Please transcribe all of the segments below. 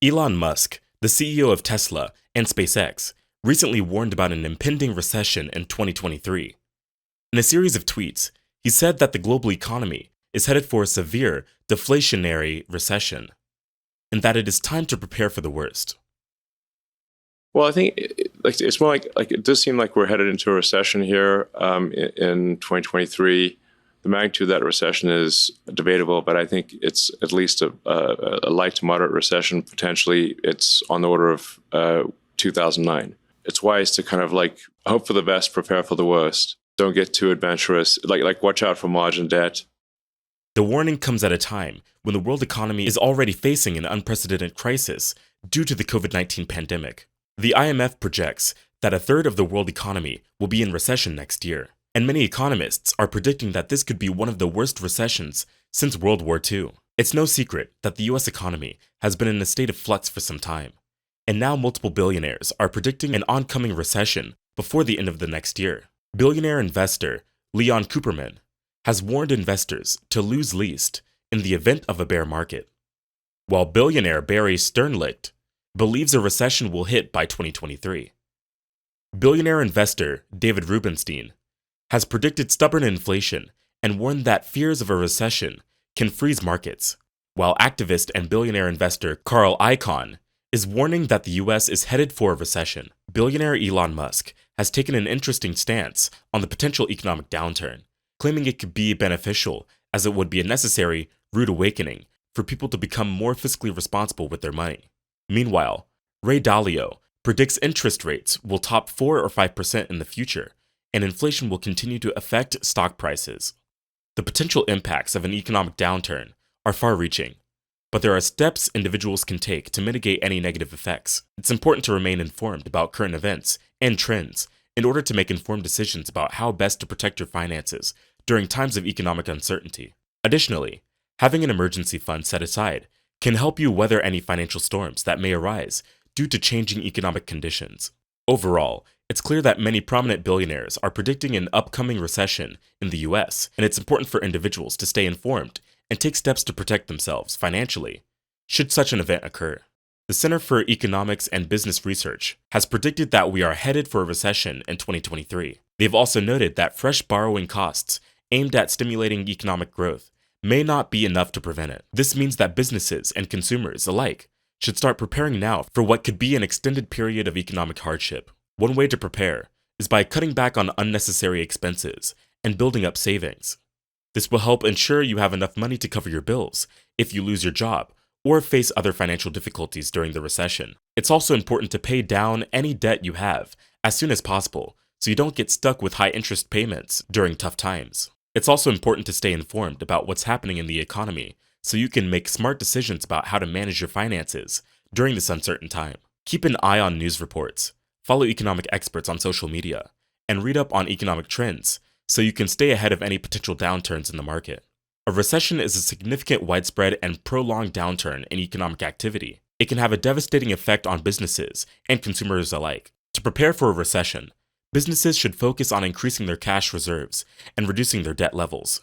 Elon Musk, the CEO of Tesla and SpaceX, recently warned about an impending recession in 2023. In a series of tweets, he said that the global economy is headed for a severe deflationary recession, and that it is time to prepare for the worst. Well, I think it's more like it does seem like we're headed into a recession here in 2023. The magnitude of that recession is debatable, but I think it's at least a light to moderate recession. Potentially, it's on the order of 2009. It's wise to kind of like hope for the best, prepare for the worst. Don't get too adventurous. Like watch out for margin debt. The warning comes at a time when the world economy is already facing an unprecedented crisis due to the COVID-19 pandemic. The IMF projects that a third of the world economy will be in recession next year, and many economists are predicting that this could be one of the worst recessions since World War II. It's no secret that the US economy has been in a state of flux for some time, and now multiple billionaires are predicting an oncoming recession before the end of the next year. Billionaire investor Leon Cooperman has warned investors to lose least in the event of a bear market, while billionaire Barry Sternlicht believes a recession will hit by 2023. Billionaire investor David Rubenstein has predicted stubborn inflation and warned that fears of a recession can freeze markets, while activist and billionaire investor Carl Icahn is warning that the US is headed for a recession. Billionaire Elon Musk has taken an interesting stance on the potential economic downturn, claiming it could be beneficial as it would be a necessary rude awakening for people to become more fiscally responsible with their money. Meanwhile, Ray Dalio predicts interest rates will top 4 or 5% in the future, and inflation will continue to affect stock prices. The potential impacts of an economic downturn are far-reaching, but there are steps individuals can take to mitigate any negative effects. It's important to remain informed about current events and trends in order to make informed decisions about how best to protect your finances during times of economic uncertainty. Additionally, having an emergency fund set aside can help you weather any financial storms that may arise due to changing economic conditions. Overall, it's clear that many prominent billionaires are predicting an upcoming recession in the US, and it's important for individuals to stay informed and take steps to protect themselves financially should such an event occur. The Center for Economics and Business Research has predicted that we are headed for a recession in 2023. They've also noted that fresh borrowing costs aimed at stimulating economic growth may not be enough to prevent it. This means that businesses and consumers alike should start preparing now for what could be an extended period of economic hardship. One way to prepare is by cutting back on unnecessary expenses and building up savings. This will help ensure you have enough money to cover your bills if you lose your job or face other financial difficulties during the recession. It's also important to pay down any debt you have as soon as possible so you don't get stuck with high interest payments during tough times. It's also important to stay informed about what's happening in the economy so you can make smart decisions about how to manage your finances during this uncertain time. Keep an eye on news reports, follow economic experts on social media, and read up on economic trends so you can stay ahead of any potential downturns in the market. A recession is a significant, widespread, and prolonged downturn in economic activity. It can have a devastating effect on businesses and consumers alike. To prepare for a recession, businesses should focus on increasing their cash reserves and reducing their debt levels.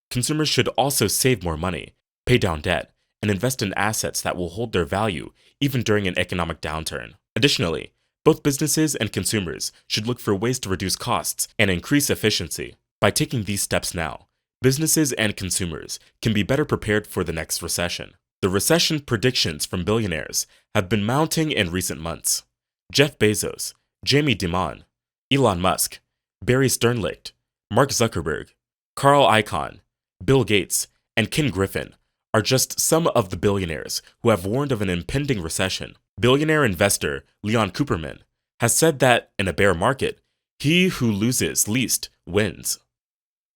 Consumers should also save more money, pay down debt, and invest in assets that will hold their value even during an economic downturn. Additionally, both businesses and consumers should look for ways to reduce costs and increase efficiency. By taking these steps now, businesses and consumers can be better prepared for the next recession. The recession predictions from billionaires have been mounting in recent months. Jeff Bezos, Jamie Dimon, Elon Musk, Barry Sternlicht, Mark Zuckerberg, Carl Icahn, Bill Gates, and Ken Griffin are just some of the billionaires who have warned of an impending recession. Billionaire investor Leon Cooperman has said that in a bear market, he who loses least wins.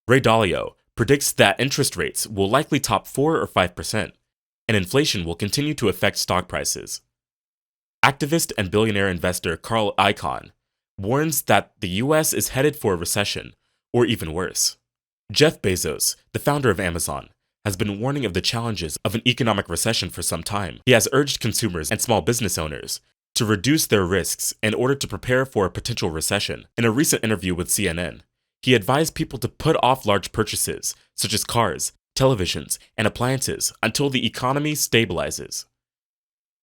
Ray Dalio predicts that interest rates will likely top 4 or 5%, and inflation will continue to affect stock prices. Activist and billionaire investor Carl Icahn warns that the US is headed for a recession, or even worse. Jeff Bezos, the founder of Amazon, has been warning of the challenges of an economic recession for some time. He has urged consumers and small business owners to reduce their risks in order to prepare for a potential recession. In a recent interview with CNN, he advised people to put off large purchases, such as cars, televisions, and appliances, until the economy stabilizes.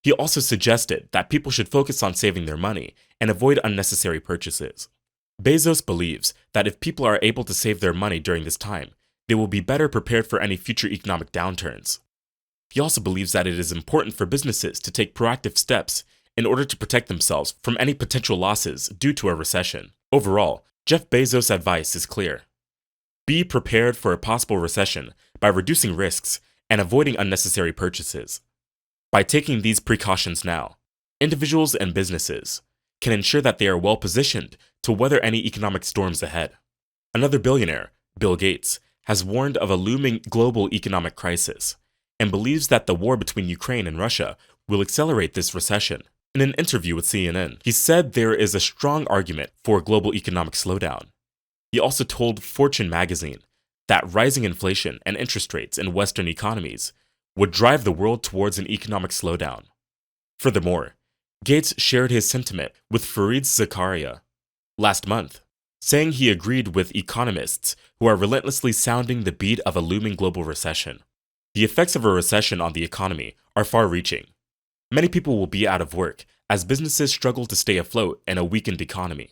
He also suggested that people should focus on saving their money and avoid unnecessary purchases. Bezos believes that if people are able to save their money during this time, they will be better prepared for any future economic downturns. He also believes that it is important for businesses to take proactive steps in order to protect themselves from any potential losses due to a recession. Overall, Jeff Bezos' advice is clear. Be prepared for a possible recession by reducing risks and avoiding unnecessary purchases. By taking these precautions now, individuals and businesses can ensure that they are well positioned to weather any economic storms ahead. Another billionaire, Bill Gates, has warned of a looming global economic crisis and believes that the war between Ukraine and Russia will accelerate this recession. In an interview with CNN, he said there is a strong argument for a global economic slowdown. He also told Fortune magazine that rising inflation and interest rates in Western economies would drive the world towards an economic slowdown. Furthermore, Gates shared his sentiment with Fareed Zakaria last month, saying he agreed with economists who are relentlessly sounding the beat of a looming global recession. The effects of a recession on the economy are far-reaching. Many people will be out of work as businesses struggle to stay afloat in a weakened economy.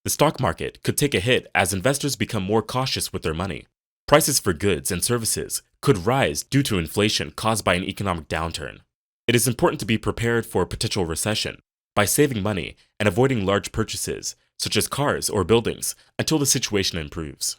The stock market could take a hit as investors become more cautious with their money. Prices for goods and services could rise due to inflation caused by an economic downturn. It is important to be prepared for a potential recession by saving money and avoiding large purchases, such as cars or buildings, until the situation improves.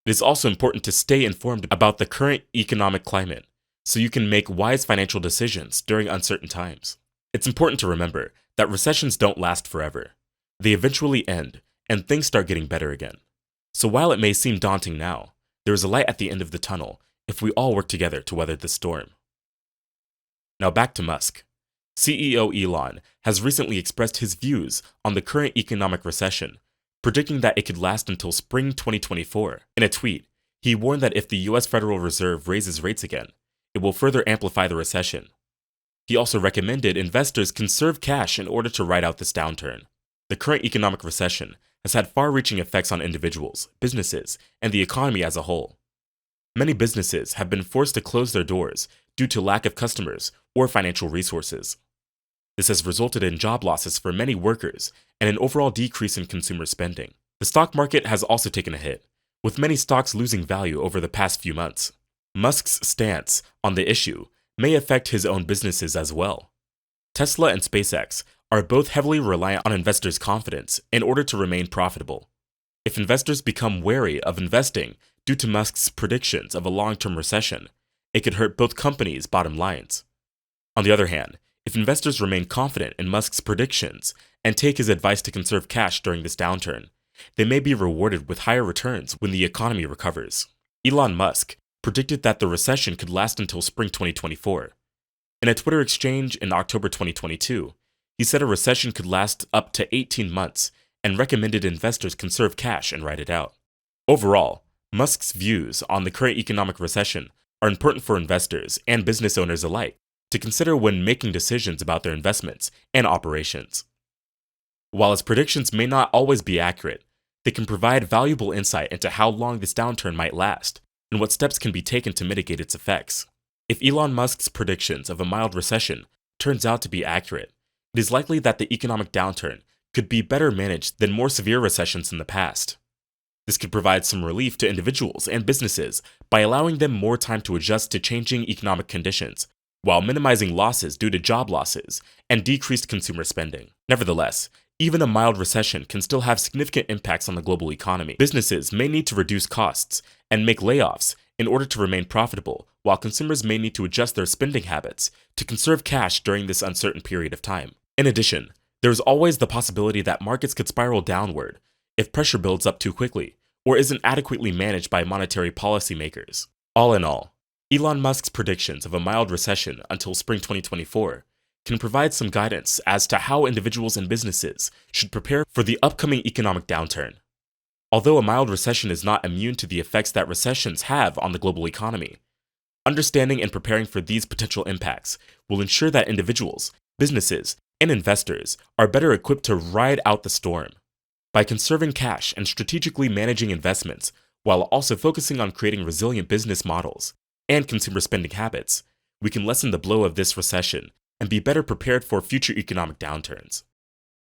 It is also important to stay informed about the current economic climate so you can make wise financial decisions during uncertain times. It's important to remember that recessions don't last forever. They eventually end, and things start getting better again. So while it may seem daunting now, there is a light at the end of the tunnel if we all work together to weather the storm. Now back to Musk. CEO Elon has recently expressed his views on the current economic recession, predicting that it could last until spring 2024. In a tweet, he warned that if the US Federal Reserve raises rates again, it will further amplify the recession. He also recommended investors conserve cash in order to ride out this downturn. The current economic recession has had far-reaching effects on individuals, businesses, and the economy as a whole. Many businesses have been forced to close their doors due to lack of customers or financial resources. This has resulted in job losses for many workers and an overall decrease in consumer spending. The stock market has also taken a hit, with many stocks losing value over the past few months. Musk's stance on the issue may affect his own businesses as well. Tesla and SpaceX are both heavily reliant on investors' confidence in order to remain profitable. If investors become wary of investing due to Musk's predictions of a long-term recession, it could hurt both companies' bottom lines. On the other hand, if investors remain confident in Musk's predictions and take his advice to conserve cash during this downturn, they may be rewarded with higher returns when the economy recovers. Elon Musk predicted that the recession could last until spring 2024. In a Twitter exchange in October 2022, he said a recession could last up to 18 months and recommended investors conserve cash and ride it out. Overall, Musk's views on the current economic recession are important for investors and business owners alike to consider when making decisions about their investments and operations. While his predictions may not always be accurate, they can provide valuable insight into how long this downturn might last and what steps can be taken to mitigate its effects. If Elon Musk's predictions of a mild recession turns out to be accurate, it is likely that the economic downturn could be better managed than more severe recessions in the past. This could provide some relief to individuals and businesses by allowing them more time to adjust to changing economic conditions, while minimizing losses due to job losses and decreased consumer spending. Nevertheless, even a mild recession can still have significant impacts on the global economy. Businesses may need to reduce costs and make layoffs in order to remain profitable, while consumers may need to adjust their spending habits to conserve cash during this uncertain period of time. In addition, there is always the possibility that markets could spiral downward if pressure builds up too quickly or isn't adequately managed by monetary policymakers. All in all, Elon Musk's predictions of a mild recession until spring 2024 can provide some guidance as to how individuals and businesses should prepare for the upcoming economic downturn. Although a mild recession is not immune to the effects that recessions have on the global economy, understanding and preparing for these potential impacts will ensure that individuals, businesses, and investors are better equipped to ride out the storm. By conserving cash and strategically managing investments, while also focusing on creating resilient business models and consumer spending habits, we can lessen the blow of this recession and be better prepared for future economic downturns.